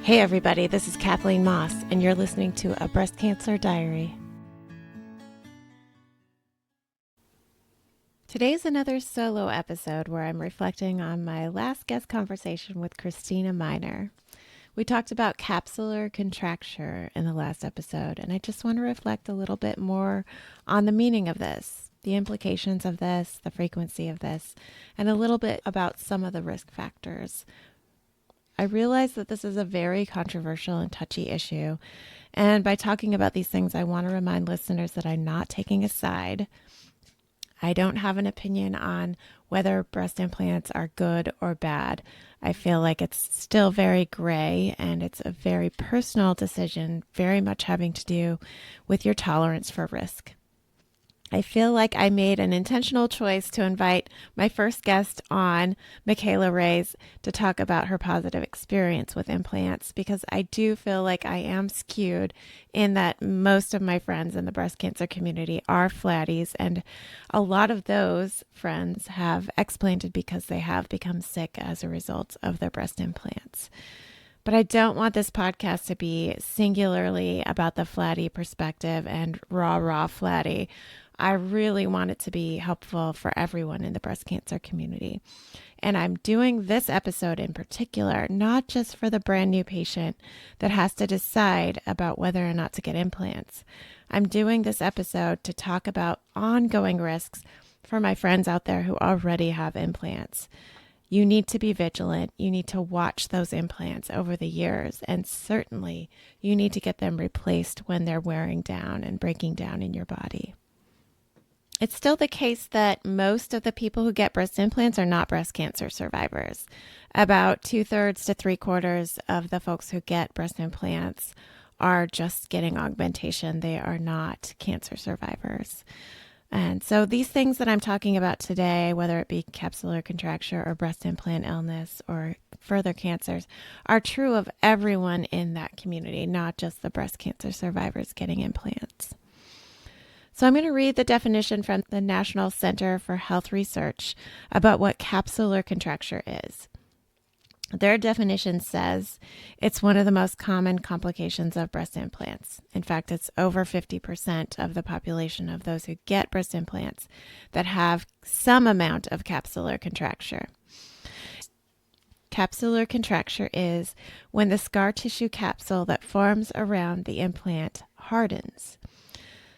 Hey everybody, this is Kathleen Moss, and you're listening to A Breast Cancer Diary. Today's another solo episode where I'm reflecting on my last guest conversation with Christina Miner. We talked about capsular contracture in the last episode, and I just want to reflect a little bit more on the meaning of this, the implications of this, the frequency of this, and a little bit about some of the risk factors. I realize that this is a very controversial and touchy issue, and by talking about these things, I want to remind listeners that I'm not taking a side. I don't have an opinion on whether breast implants are good or bad. I feel like it's still very gray, and it's a very personal decision, very much having to do with your tolerance for risk. I feel like I made an intentional choice to invite my first guest on, Michaela Raes, to talk about her positive experience with implants, because I do feel like I am skewed in that most of my friends in the breast cancer community are flatties, and a lot of those friends have explanted because they have become sick as a result of their breast implants. But I don't want this podcast to be singularly about the flatty perspective and raw flatty. I really want it to be helpful for everyone in the breast cancer community. And I'm doing this episode in particular, not just for the brand new patient that has to decide about whether or not to get implants. I'm doing this episode to talk about ongoing risks for my friends out there who already have implants. You need to be vigilant. You need to watch those implants over the years, and certainly you need to get them replaced when they're wearing down and breaking down in your body. It's still the case that most of the people who get breast implants are not breast cancer survivors. About 2/3 to 3/4 of the folks who get breast implants are just getting augmentation. They are not cancer survivors. And so these things that I'm talking about today, whether it be capsular contracture or breast implant illness or further cancers, are true of everyone in that community, not just the breast cancer survivors getting implants. So I'm going to read the definition from the National Center for Health Research about what capsular contracture is. Their definition says it's one of the most common complications of breast implants. In fact, it's over 50% of the population of those who get breast implants that have some amount of capsular contracture. Capsular contracture is when the scar tissue capsule that forms around the implant hardens.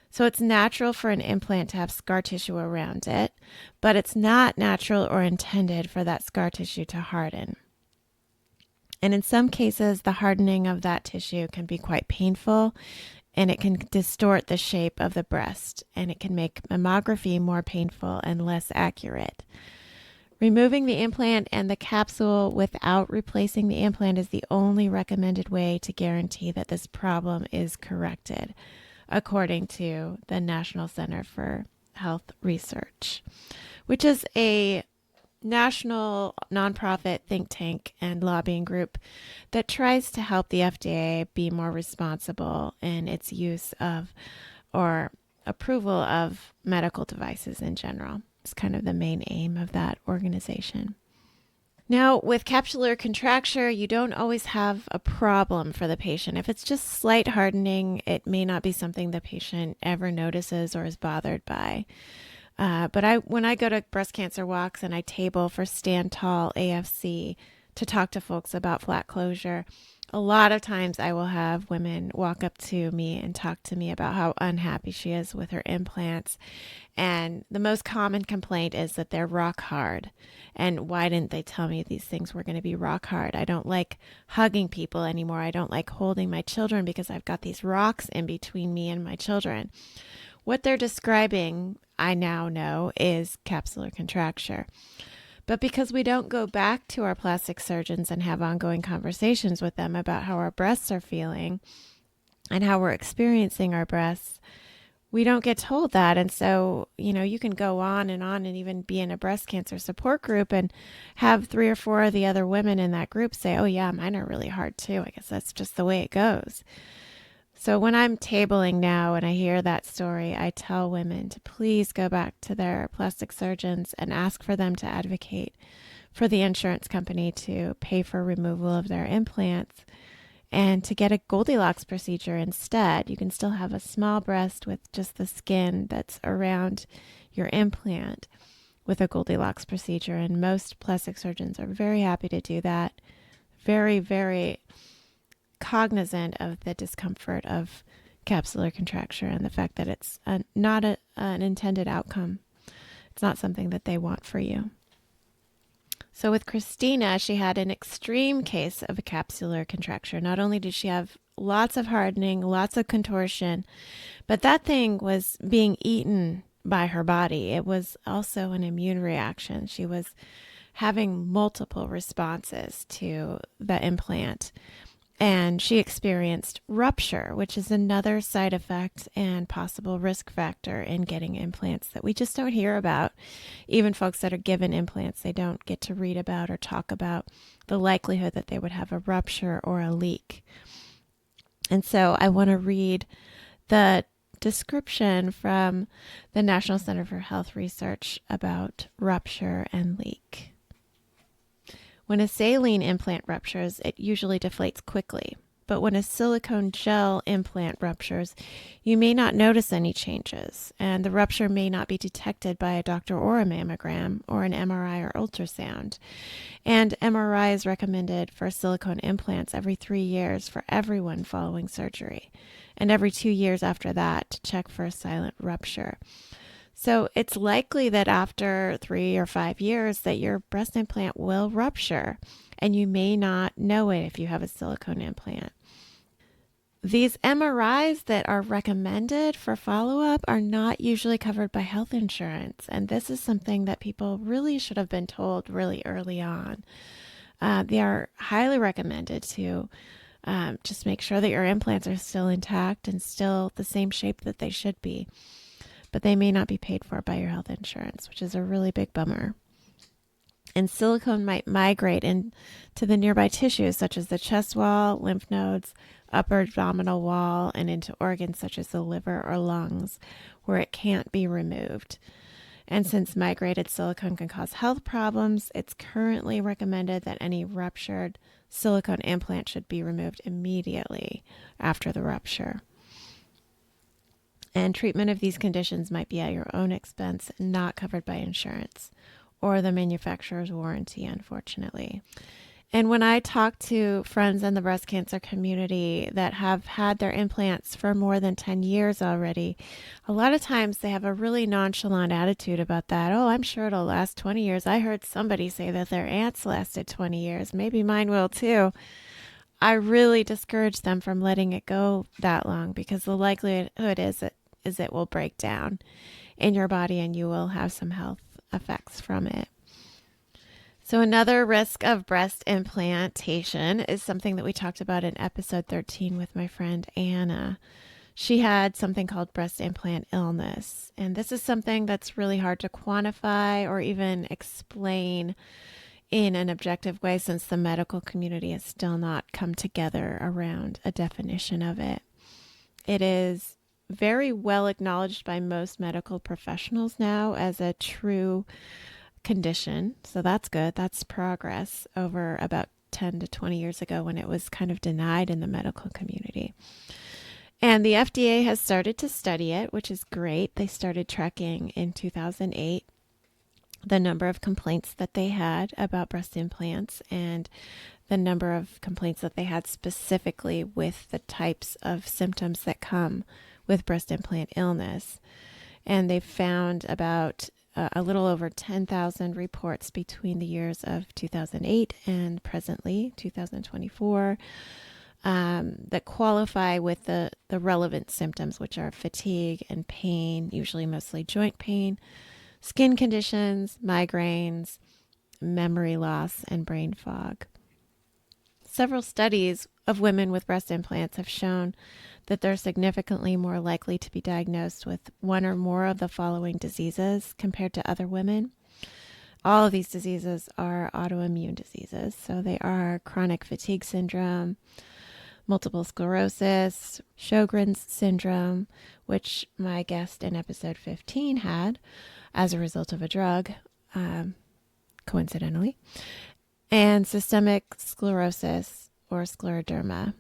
So it's natural for an implant to have scar tissue around it, but it's not natural or intended for that scar tissue to harden. And in some cases, the hardening of that tissue can be quite painful, and it can distort the shape of the breast, and it can make mammography more painful and less accurate. Removing the implant and the capsule without replacing the implant is the only recommended way to guarantee that this problem is corrected, according to the National Center for Health Research, which is a national nonprofit think tank and lobbying group that tries to help the FDA be more responsible in its use of or approval of medical devices in general. It's kind of the main aim of that organization. Now, with capsular contracture, you don't always have a problem for the patient. If it's just slight hardening, it may not be something the patient ever notices or is bothered by. But when I go to breast cancer walks and I table for Stand Tall AFC to talk to folks about flat closure, a lot of times I will have women walk up to me and talk to me about how unhappy she is with her implants. And the most common complaint is that they're rock hard. And why didn't they tell me these things were going to be rock hard? I don't like hugging people anymore. I don't like holding my children because I've got these rocks in between me and my children. What they're describing, I now know, is capsular contracture. But because we don't go back to our plastic surgeons and have ongoing conversations with them about how our breasts are feeling and how we're experiencing our breasts, we don't get told that. And so, you can go on and even be in a breast cancer support group and have 3 or 4 of the other women in that group say, oh yeah, mine are really hard too. I guess that's just the way it goes. So when I'm tabling now and I hear that story, I tell women to please go back to their plastic surgeons and ask for them to advocate for the insurance company to pay for removal of their implants And to get a Goldilocks procedure instead, you can still have a small breast with just the skin that's around your implant with a Goldilocks procedure. And most plastic surgeons are very happy to do that. Very, very cognizant of the discomfort of capsular contracture and the fact that it's not an intended outcome. It's not something that they want for you. So with Christina, she had an extreme case of a capsular contracture. Not only did she have lots of hardening, lots of contortion, but that thing was being eaten by her body. It was also an immune reaction. She was having multiple responses to the implant. And she experienced rupture, which is another side effect and possible risk factor in getting implants that we just don't hear about. Even folks that are given implants, they don't get to read about or talk about the likelihood that they would have a rupture or a leak. And so I want to read the description from the National Center for Health Research about rupture and leak. When a saline implant ruptures, it usually deflates quickly. But when a silicone gel implant ruptures, you may not notice any changes, and the rupture may not be detected by a doctor or a mammogram or an MRI or ultrasound. And MRI is recommended for silicone implants every 3 years for everyone following surgery, and every 2 years after that to check for a silent rupture. So it's likely that after 3 or 5 years that your breast implant will rupture, and you may not know it if you have a silicone implant. These MRIs that are recommended for follow-up are not usually covered by health insurance, and this is something that people really should have been told really early on. They are highly recommended to just make sure that your implants are still intact and still the same shape that they should be. But they may not be paid for by your health insurance, which is a really big bummer. And silicone might migrate into the nearby tissues, such as the chest wall, lymph nodes, upper abdominal wall, and into organs such as the liver or lungs, where it can't be removed. And since migrated silicone can cause health problems, it's currently recommended that any ruptured silicone implant should be removed immediately after the rupture. And treatment of these conditions might be at your own expense, not covered by insurance or the manufacturer's warranty, unfortunately. And when I talk to friends in the breast cancer community that have had their implants for more than 10 years already, a lot of times they have a really nonchalant attitude about that. Oh, I'm sure it'll last 20 years. I heard somebody say that their aunts lasted 20 years. Maybe mine will too. I really discourage them from letting it go that long because the likelihood is it will break down in your body and you will have some health effects from it. So another risk of breast implantation is something that we talked about in episode 13 with my friend Anna. She had something called breast implant illness. And this is something that's really hard to quantify or even explain in an objective way since the medical community has still not come together around a definition of it. It is very well acknowledged by most medical professionals now as a true condition. So that's good. That's progress over about 10 to 20 years ago when it was kind of denied in the medical community. And the FDA has started to study it, which is great. They started tracking in 2008 the number of complaints that they had about breast implants and the number of complaints that they had specifically with the types of symptoms that come with breast implant illness. And they found about a little over 10,000 reports between the years of 2008 and presently 2024 that qualify with the relevant symptoms, which are fatigue and pain, usually mostly joint pain, skin conditions, migraines, memory loss, and brain fog. Several studies of women with breast implants have shown that they're significantly more likely to be diagnosed with one or more of the following diseases compared to other women. All of these diseases are autoimmune diseases. So they are chronic fatigue syndrome, multiple sclerosis, Sjogren's syndrome, which my guest in episode 15 had as a result of a drug, coincidentally, and systemic sclerosis or scleroderma.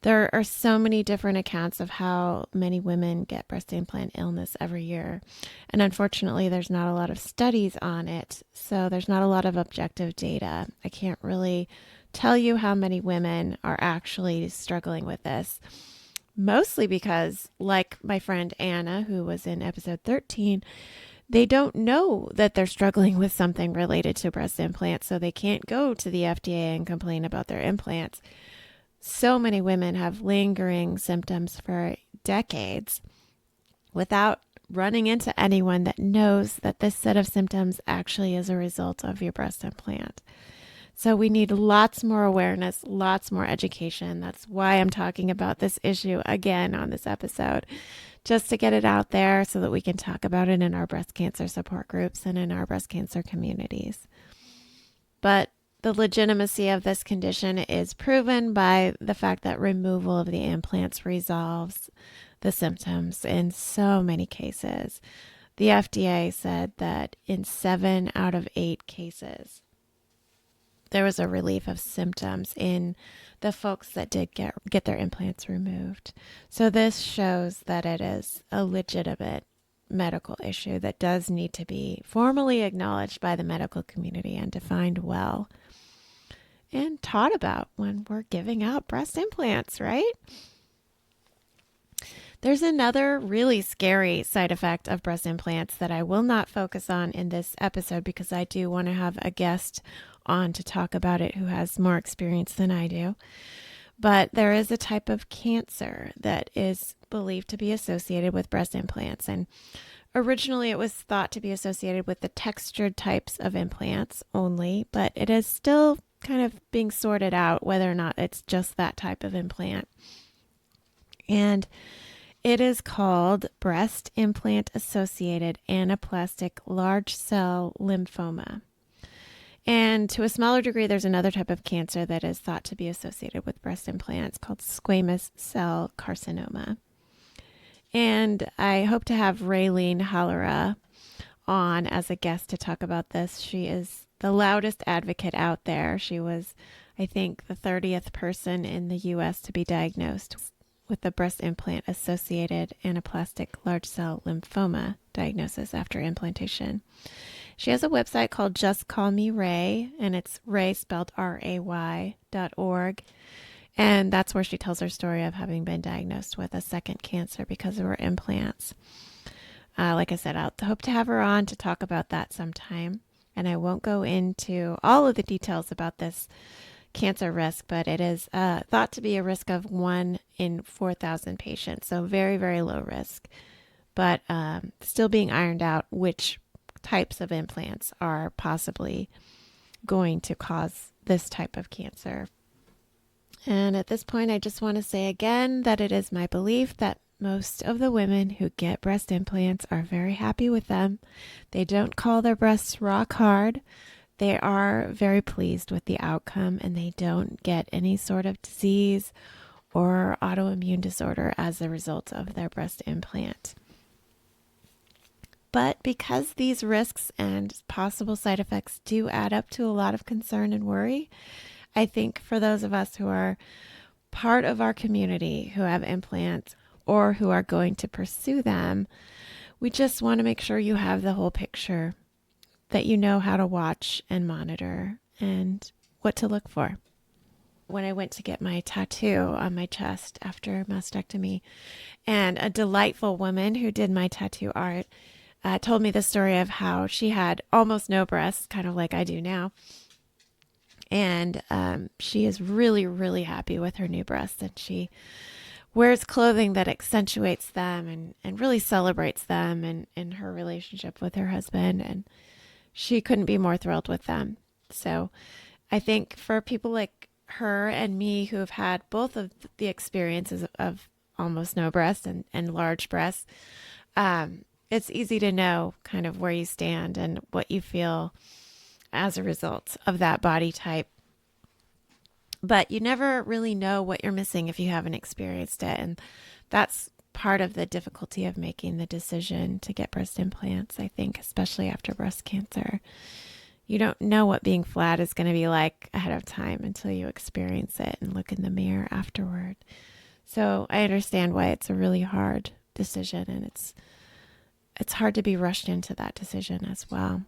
There are so many different accounts of how many women get breast implant illness every year. And unfortunately, there's not a lot of studies on it. So there's not a lot of objective data. I can't really tell you how many women are actually struggling with this. Mostly because, like my friend Anna, who was in episode 13, they don't know that they're struggling with something related to breast implants. So they can't go to the FDA and complain about their implants. So many women have lingering symptoms for decades without running into anyone that knows that this set of symptoms actually is a result of your breast implant. So we need lots more awareness, lots more education. That's why I'm talking about this issue again on this episode, just to get it out there so that we can talk about it in our breast cancer support groups and in our breast cancer communities. But the legitimacy of this condition is proven by the fact that removal of the implants resolves the symptoms in so many cases. The FDA said that in 7 out of 8 cases, there was a relief of symptoms in the folks that did get their implants removed. So this shows that it is a legitimate medical issue that does need to be formally acknowledged by the medical community and defined well and taught about when we're giving out breast implants, right? There's another really scary side effect of breast implants that I will not focus on in this episode because I do want to have a guest on to talk about it who has more experience than I do. But there is a type of cancer that is believed to be associated with breast implants. And originally it was thought to be associated with the textured types of implants only, but it is still kind of being sorted out whether or not it's just that type of implant. And it is called breast implant associated anaplastic large cell lymphoma. And to a smaller degree, there's another type of cancer that is thought to be associated with breast implants called squamous cell carcinoma. And I hope to have Raylene Hollera on as a guest to talk about this. She is the loudest advocate out there. She was, I think, the 30th person in the U.S. to be diagnosed with the breast implant associated anaplastic large cell lymphoma diagnosis after implantation. She has a website called Just Call Me Ray, and it's Ray spelled RAY.org. And that's where she tells her story of having been diagnosed with a second cancer because of her implants. Like I said, I'll hope to have her on to talk about that sometime. And I won't go into all of the details about this cancer risk, but it is thought to be a risk of 1 in 4,000 patients. So very, very low risk, but still being ironed out which types of implants are possibly going to cause this type of cancer. And at this point, I just want to say again that it is my belief that most of the women who get breast implants are very happy with them. They don't call their breasts rock hard. They are very pleased with the outcome, and they don't get any sort of disease or autoimmune disorder as a result of their breast implant. But because these risks and possible side effects do add up to a lot of concern and worry, I think for those of us who are part of our community who have implants or who are going to pursue them, we just want to make sure you have the whole picture, that you know how to watch and monitor and what to look for. When I went to get my tattoo on my chest after mastectomy, and a delightful woman who did my tattoo art told me the story of how she had almost no breasts, kind of like I do now. And she is really, really happy with her new breasts, and she wears clothing that accentuates them and really celebrates them and in her relationship with her husband. And she couldn't be more thrilled with them. So I think for people like her and me who have had both of the experiences of almost no breasts and large breasts, it's easy to know kind of where you stand and what you feel as a result of that body type. But you never really know what you're missing if you haven't experienced it. And that's part of the difficulty of making the decision to get breast implants, I think, especially after breast cancer. You don't know what being flat is going to be like ahead of time until you experience it and look in the mirror afterward. So I understand why it's a really hard decision, and it's hard to be rushed into that decision as well.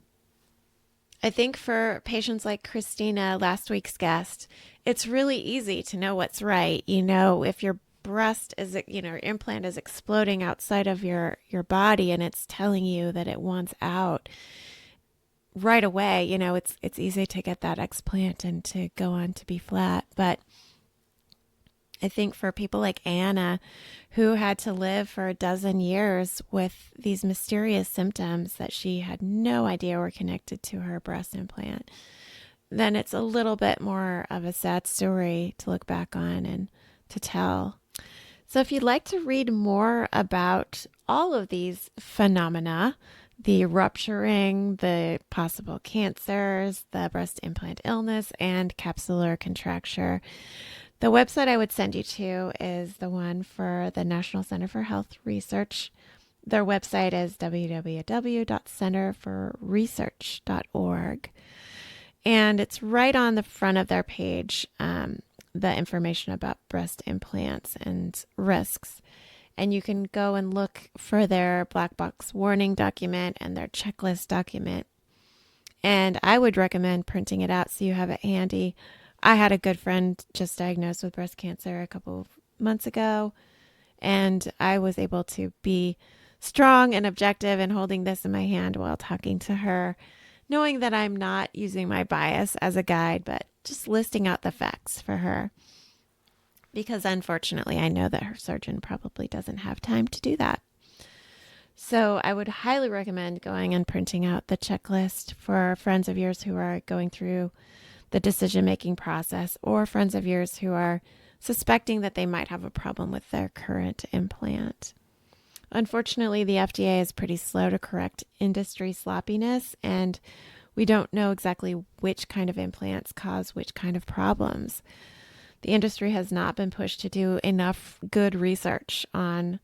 I think for patients like Christina, last week's guest, it's really easy to know what's right. If your breast is, your implant is exploding outside of your body and it's telling you that it wants out right away, it's easy to get that explant and to go on to be flat. But I think for people like Anna, who had to live for a dozen years with these mysterious symptoms that she had no idea were connected to her breast implant, then it's a little bit more of a sad story to look back on and to tell. So if you'd like to read more about all of these phenomena, the rupturing, the possible cancers, the breast implant illness, and capsular contracture, the website I would send you to is the one for the National Center for Health Research. Their website is www.centerforresearch.org. And it's right on the front of their page, the information about breast implants and risks. And you can go and look for their black box warning document and their checklist document. And I would recommend printing it out so you have it handy. I had a good friend just diagnosed with breast cancer a couple of months ago, and I was able to be strong and objective in holding this in my hand while talking to her, knowing that I'm not using my bias as a guide, but just listing out the facts for her. Because unfortunately, I know that her surgeon probably doesn't have time to do that. So I would highly recommend going and printing out the checklist for friends of yours who are going through the decision-making process, or friends of yours who are suspecting that they might have a problem with their current implant. Unfortunately, the FDA is pretty slow to correct industry sloppiness, and we don't know exactly which kind of implants cause which kind of problems. The industry has not been pushed to do enough good research on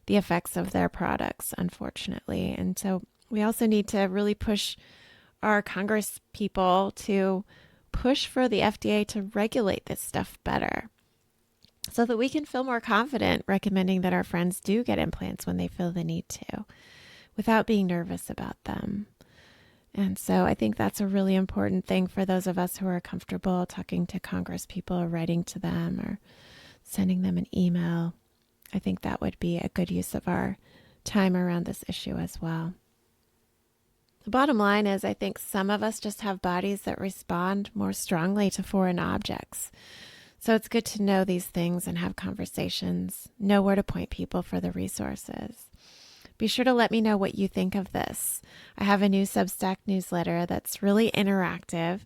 the effects of their products, unfortunately. And so we also need to really push our Congress people to push for the FDA to regulate this stuff better so that we can feel more confident recommending that our friends do get implants when they feel the need to, without being nervous about them. And so I think that's a really important thing for those of us who are comfortable talking to Congress people or writing to them or sending them an email. I think that would be a good use of our time around this issue as well. The bottom line is I think some of us just have bodies that respond more strongly to foreign objects. So it's good to know these things and have conversations, know where to point people for the resources. Be sure to let me know what you think of this. I have a new Substack newsletter that's really interactive,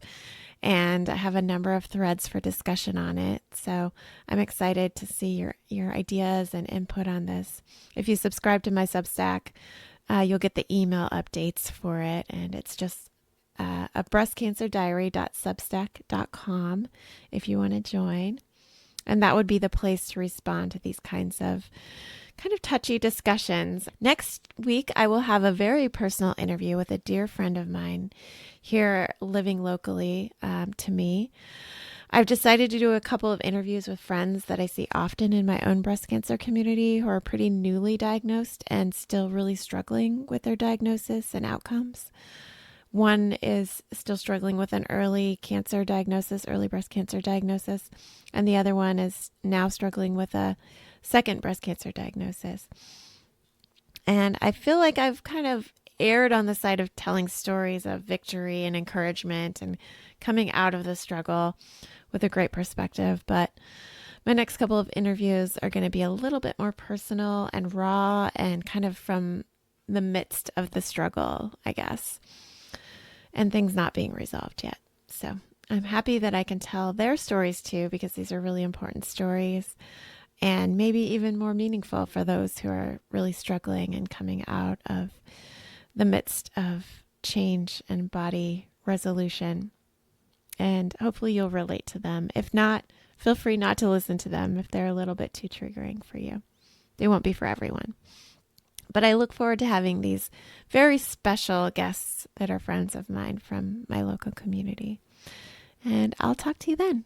and I have a number of threads for discussion on it. So I'm excited to see your ideas and input on this. If you subscribe to my Substack, you'll get the email updates for it, and it's just a breastcancerdiary.substack.com if you want to join. And that would be the place to respond to these kinds of kind of touchy discussions. Next week, I will have a very personal interview with a dear friend of mine here living locally to me. I've decided to do a couple of interviews with friends that I see often in my own breast cancer community who are pretty newly diagnosed and still really struggling with their diagnosis and outcomes. One is still struggling with an early cancer diagnosis, early breast cancer diagnosis, and the other one is now struggling with a second breast cancer diagnosis. And I feel like I've kind of erred on the side of telling stories of victory and encouragement and coming out of the struggle with a great perspective. But my next couple of interviews are going to be a little bit more personal and raw and kind of from the midst of the struggle, I guess, and things not being resolved yet. So I'm happy that I can tell their stories too, because these are really important stories and maybe even more meaningful for those who are really struggling and coming out of the midst of change and body resolution. And hopefully you'll relate to them. If not, feel free not to listen to them if they're a little bit too triggering for you. They won't be for everyone. But I look forward to having these very special guests that are friends of mine from my local community. And I'll talk to you then.